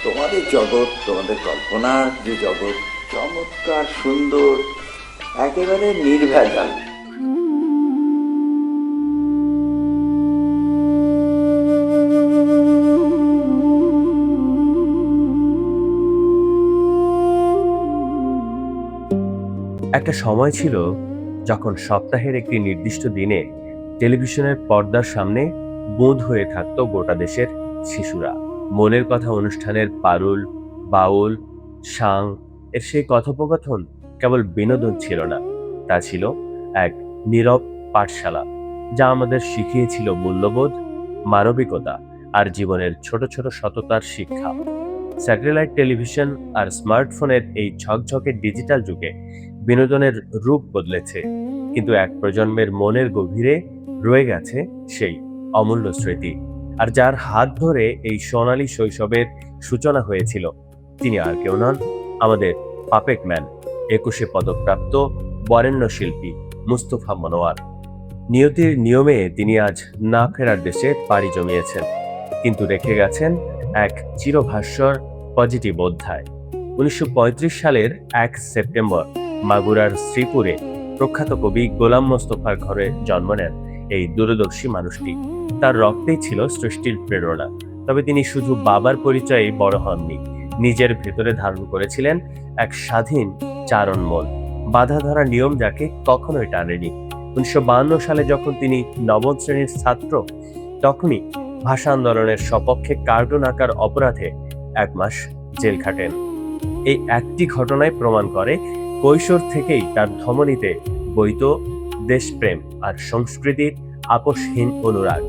তোমাদের জগৎ, তোমাদের কল্পনার যে জগৎ, চমৎকার, সুন্দর, একেবারে নির্ভেজাল। একটা সময় ছিল যখন সপ্তাহের একটি নির্দিষ্ট দিনে টেলিভিশনের পর্দার সামনে বোধ হয়ে থাকতো গোটা দেশের শিশুরা। মনের কথা অনুষ্ঠানের পারুল, বাউল, সাং এর সেই কথোপকথন কেবল বিনোদন ছিল না, তা ছিল এক নীরব পাঠশালা, যা আমাদের শিখিয়েছিল মূল্যবোধ, মানবিকতা আর জীবনের ছোট ছোট সততার শিক্ষা। স্যাটেলাইট টেলিভিশন আর স্মার্টফোনের এই ঝকঝকে ডিজিটাল যুগে বিনোদনের রূপ বদলেছে, কিন্তু এক প্রজন্মের মনের গভীরে রয়ে গেছে সেই অমূল্য স্মৃতি। আর যার হাত ধরে এই সোনালী শৈশবের সূচনা হয়েছিল, তিনি আর কেউ নন, আমাদের পাপেট ম্যান, 21শে পদকপ্রাপ্ত বরেণ্য শিল্পী মুস্তফা মনোয়ার। নিয়তির নিয়মে তিনি আজ না ফেরার দেশে পাড়ি জমিয়েছেন, কিন্তু রেখে গেছেন এক চিরভাস্বর পজিটিভ অধ্যায়। 1935 সালের 1 সেপ্টেম্বর মাগুরার শ্রীপুরে প্রখ্যাত কবি গোলাম মোস্তফার ঘরে জন্ম নেন এই দূরদর্শী মানুষটি। তার রক্তেই ছিল সৃষ্টির প্রেরণা, তবে তিনি শুধু বাবার পরিচয়ে বড় হননি, নিজের ভেতরে ধারণ করেছিলেন এক স্বাধীন চারণ মন, বাধা ধরা নিয়ম যাকে কখনোই টানেনি। 1952 সালে যখন তিনি নবম শ্রেণীর ছাত্র, তখনই ভাষা আন্দোলনের সপক্ষে কার্টুন আঁকার অপরাধে 1 মাস জেল খাটেন। এই একটি ঘটনায় প্রমাণ করে কৈশোর থেকেই তার ধমনীতে বইত দেশপ্রেম আর সংস্কৃতির আপোষহীন অনুরাগ।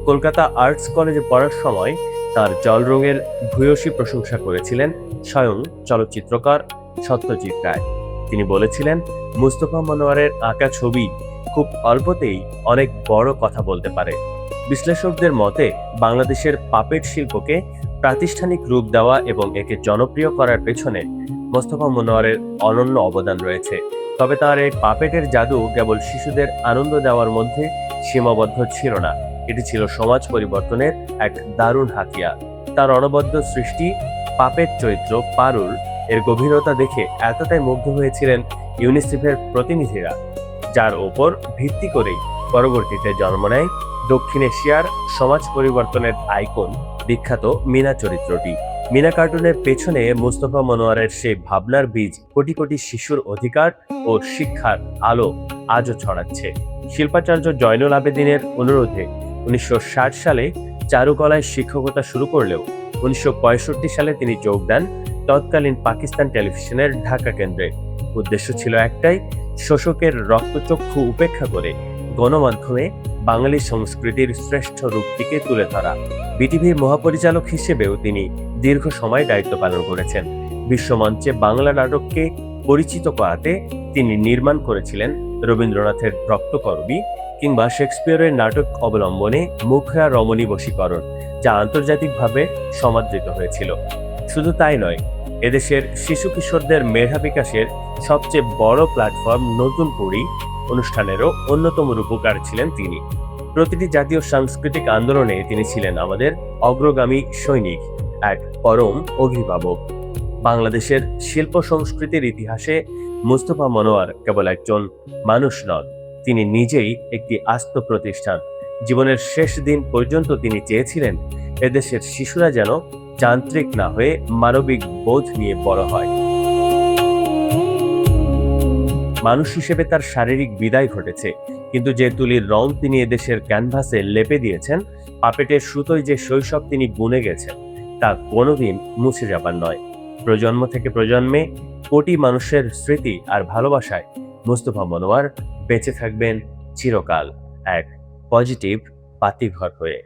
কলকাতা আর্টস কলেজে পড়ার সময় তার জল রঙের ভূয়সী প্রশংসা করেছিলেন স্বয়ং চলচ্চিত্রকার সত্যজিৎ রায়। তিনি বলেছিলেন, মুস্তফা মনোয়ারের আঁকা ছবি খুব অল্পতেই অনেক বড় কথা বলতে পারে। বিশ্লেষকদের মতে বাংলাদেশের পাপেট শিল্পকে প্রাতিষ্ঠানিক রূপ দেওয়া এবং একে জনপ্রিয় করার পেছনে মোস্তফা মনোয়ারের অনন্য অবদান রয়েছে। তবে তার এই পাপেটের জাদু কেবল শিশুদের আনন্দ দেওয়ার মধ্যে সীমাবদ্ধ ছিল না, এটি ছিল সমাজ পরিবর্তনের এক দারুণ হাতিয়ার। তার অনবদ্য সৃষ্টি পাপেট চরিত্র পারুল এর গভীরতা দেখে এতটাই মুগ্ধ হয়েছিলেন ইউনিসেফের প্রতিনিধিরা, যার ওপর ভিত্তি করেই পরবর্তীতে জন্ম নেয় দক্ষিণ এশিয়ার সমাজ পরিবর্তনের আইকন বিখ্যাত মিনা চরিত্রটি। মিনা কার্টুনের পেছনে মুস্তফা মনোয়ারের সেই ভাবনার বীজ কোটি কোটি শিশুর অধিকার ও শিক্ষার আলো আজও ছড়াচ্ছে। শিল্পাচার্য জয়নুল আবেদিনের অনুরোধে 1960 সালে চারুকলায় শিক্ষকতা শুরু করলেও 1965 সালে তিনি যোগ দেন তৎকালীন পাকিস্তান টেলিভিশনের ঢাকা কেন্দ্রে। উদ্দেশ্য ছিল একটাই, শোষকের রক্তচক্ষু উপেক্ষা করে গণমাধ্যমে বাঙালি সংস্কৃতির শ্রেষ্ঠ রূপটিকে তুলে ধরা। বিটিভির মহাপরিচালক হিসেবেও তিনি দীর্ঘ সময় দায়িত্ব পালন করেছেন। বিশ্বমঞ্চে বাংলা নাটককে পরিচিত করাতে তিনি নির্মাণ করেছিলেন রবীন্দ্রনাথের রক্তকরবী কিংবা শেক্সপিয়রের নাটক অবলম্বনে মুখরা রমণী বশীকরণ, যা আন্তর্জাতিকভাবে সমাদৃত হয়েছিল। শুধু তাই নয়, এদেশের শিশু কিশোরদের মেধা বিকাশের সবচেয়ে বড় প্ল্যাটফর্ম নতুন পড়ি অনুষ্ঠানেরও অন্যতম রূপকার ছিলেন তিনি। প্রতিটি জাতীয় সাংস্কৃতিক আন্দোলনে তিনি ছিলেন আমাদের অগ্রগামী সৈনিক, এক পরম অভিভাবক। বাংলাদেশের শিল্প সংস্কৃতির ইতিহাসে মুস্তফা মনোয়ার কেবল একজন মানুষ নন, তিনি নিজেই একটি আস্ত প্রতিষ্ঠান। জীবনের শেষ দিন পর্যন্ত তিনি চেয়েছিলেন এদেশের শিশুরা যেন যান্ত্রিক না হয়ে মানবিক বোধ নিয়ে বড় হয়। মানুষ হিসেবে তার শারীরিক বিদায় ঘটেছে, কিন্তু যে তুলির রং তিনি এদেশের ক্যানভাসে লেপে দিয়েছেন, পাপেটের সুতোয় যে শৈশব তিনি বুনে গেছেন, তা কোনোদিন মুছে যাবার নয়। প্রজন্ম থেকে প্রজন্মে কোটি মানুষের স্মৃতি আর ভালোবাসায় মুস্তফা মনোয়ার বেঁচে থাকবেন চিরকাল, এক পজিটিভ বাতিঘর হয়ে।